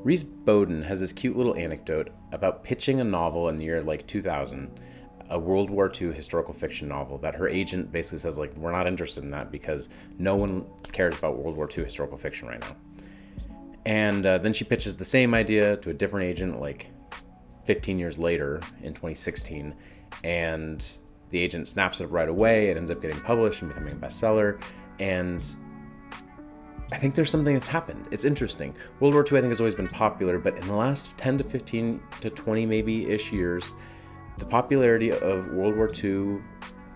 Reese Bowden has this cute little anecdote about pitching a novel in the year like 2000, a World War II historical fiction novel, that her agent basically says, like, we're not interested in that because no one cares about World War II historical fiction right now. And then she pitches the same idea to a different agent like 15 years later in 2016, and the agent snaps it up right away. It ends up getting published and becoming a bestseller. And I think there's something that's happened. It's interesting. World War II, I think, has always been popular, but in the last 10 to 15 to 20 maybe-ish years, the popularity of World War II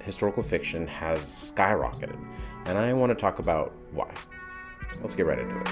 historical fiction has skyrocketed. And I want to talk about why. Let's get right into it.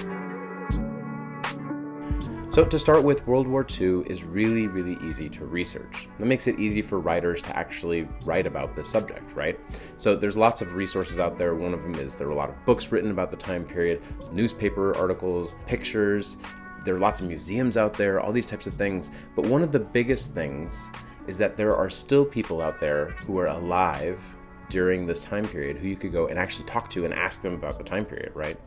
So to start with, World War II is really, really easy to research. That makes it easy for writers to actually write about this subject, right? So there's lots of resources out there. One of them is there are a lot of books written about the time period, newspaper articles, pictures. There are lots of museums out there, all these types of things. But one of the biggest things is that there are still people out there who are alive during this time period who you could go and actually talk to and ask them about the time period, right?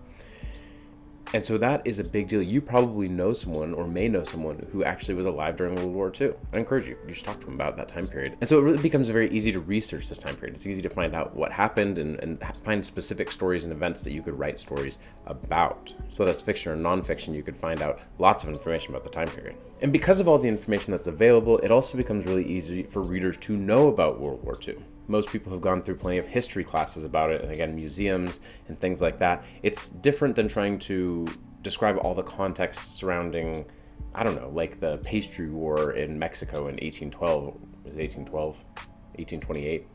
And so that is a big deal. You probably know someone or may know someone who actually was alive during World War II. I encourage you just talk to them about that time period. And so it really becomes very easy to research this time period. It's easy to find out what happened and find specific stories and events that you could write stories about. So that's fiction or nonfiction, you could find out lots of information about the time period. And because of all the information that's available, it also becomes really easy for readers to know about World War II. Most people have gone through plenty of history classes about it, and again, museums and things like that. It's different than trying to describe all the context surrounding, I don't know, like the pastry war in Mexico in 1812. Was it 1812? 1828?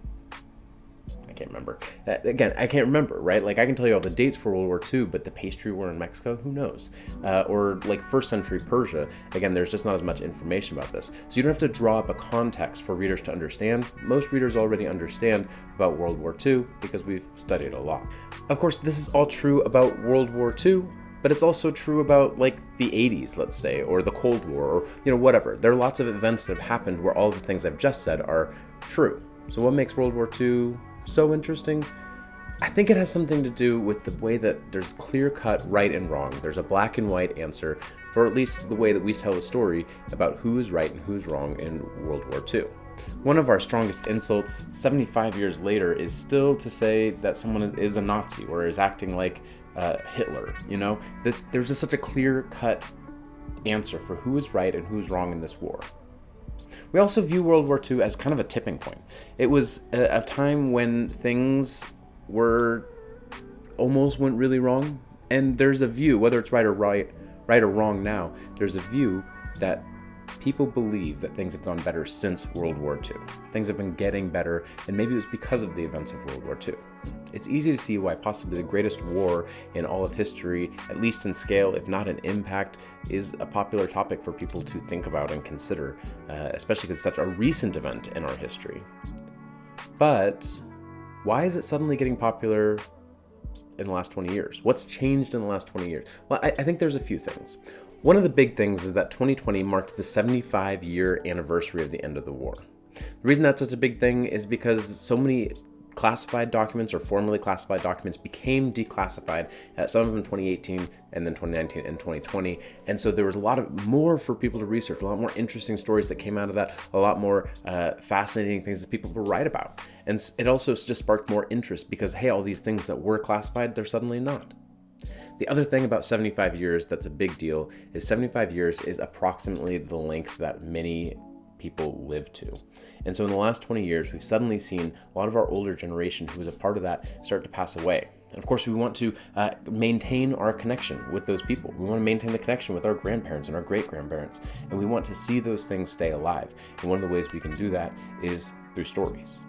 I can't remember. Again, I can't remember, right? Like, I can tell you all the dates for World War II, but the pastry war in Mexico, who knows? Or like first century Persia, again, there's just not as much information about this. So you don't have to draw up a context for readers to understand. Most readers already understand about World War II because we've studied a lot. Of course, this is all true about World War II, but it's also true about like the 80s, let's say, or the Cold War, or whatever. There are lots of events that have happened where all the things I've just said are true. So what makes World War II so interesting? I think it has something to do with the way that there's clear-cut right and wrong. There's a black and white answer for at least the way that we tell the story about who is right and who's wrong in World War II. One of our strongest insults 75 years later is still to say that someone is a Nazi or is acting like Hitler. There's just such a clear-cut answer for who is right and who's wrong in this war. We also view World War II as kind of a tipping point. It was a time when things almost went really wrong, and there's a view, whether it's right or wrong now, there's a view that people believe that things have gone better since World War II. Things have been getting better, and maybe it was because of the events of World War II. It's easy to see why possibly the greatest war in all of history, at least in scale, if not in impact, is a popular topic for people to think about and consider, especially because it's such a recent event in our history. But why is it suddenly getting popular in the last 20 years? What's changed in the last 20 years? Well, I think there's a few things. One of the big things is that 2020 marked the 75-year anniversary of the end of the war. The reason that's such a big thing is because so many classified documents or formerly classified documents became declassified, some of them in 2018 and then 2019 and 2020. And so there was a lot more for people to research, a lot more interesting stories that came out of that, a lot more fascinating things that people would write about. And it also just sparked more interest because, hey, all these things that were classified, they're suddenly not. The other thing about 75 years that's a big deal is 75 years is approximately the length that many people live to. And so in the last 20 years, we've suddenly seen a lot of our older generation who was a part of that start to pass away. And of course, we want to maintain our connection with those people. We want to maintain the connection with our grandparents and our great-grandparents. And we want to see those things stay alive. And one of the ways we can do that is through stories.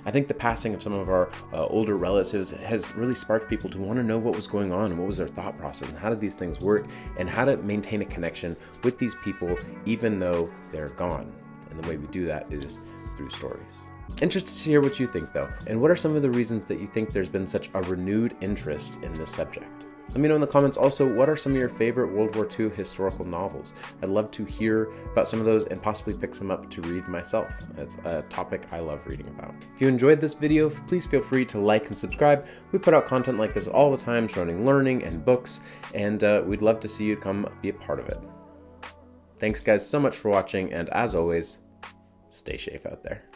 I think the passing of some of our older relatives has really sparked people to want to know what was going on and what was their thought process and how did these things work and how to maintain a connection with these people even though they're gone. And the way we do that is through stories. Interested to hear what you think though, and what are some of the reasons that you think there's been such a renewed interest in this subject? Let me know in the comments also, what are some of your favorite World War II historical novels? I'd love to hear about some of those and possibly pick some up to read myself. It's a topic I love reading about. If you enjoyed this video, please feel free to like and subscribe. We put out content like this all the time surrounding learning and books, and we'd love to see you come be a part of it. Thanks guys so much for watching, and as always, stay safe out there.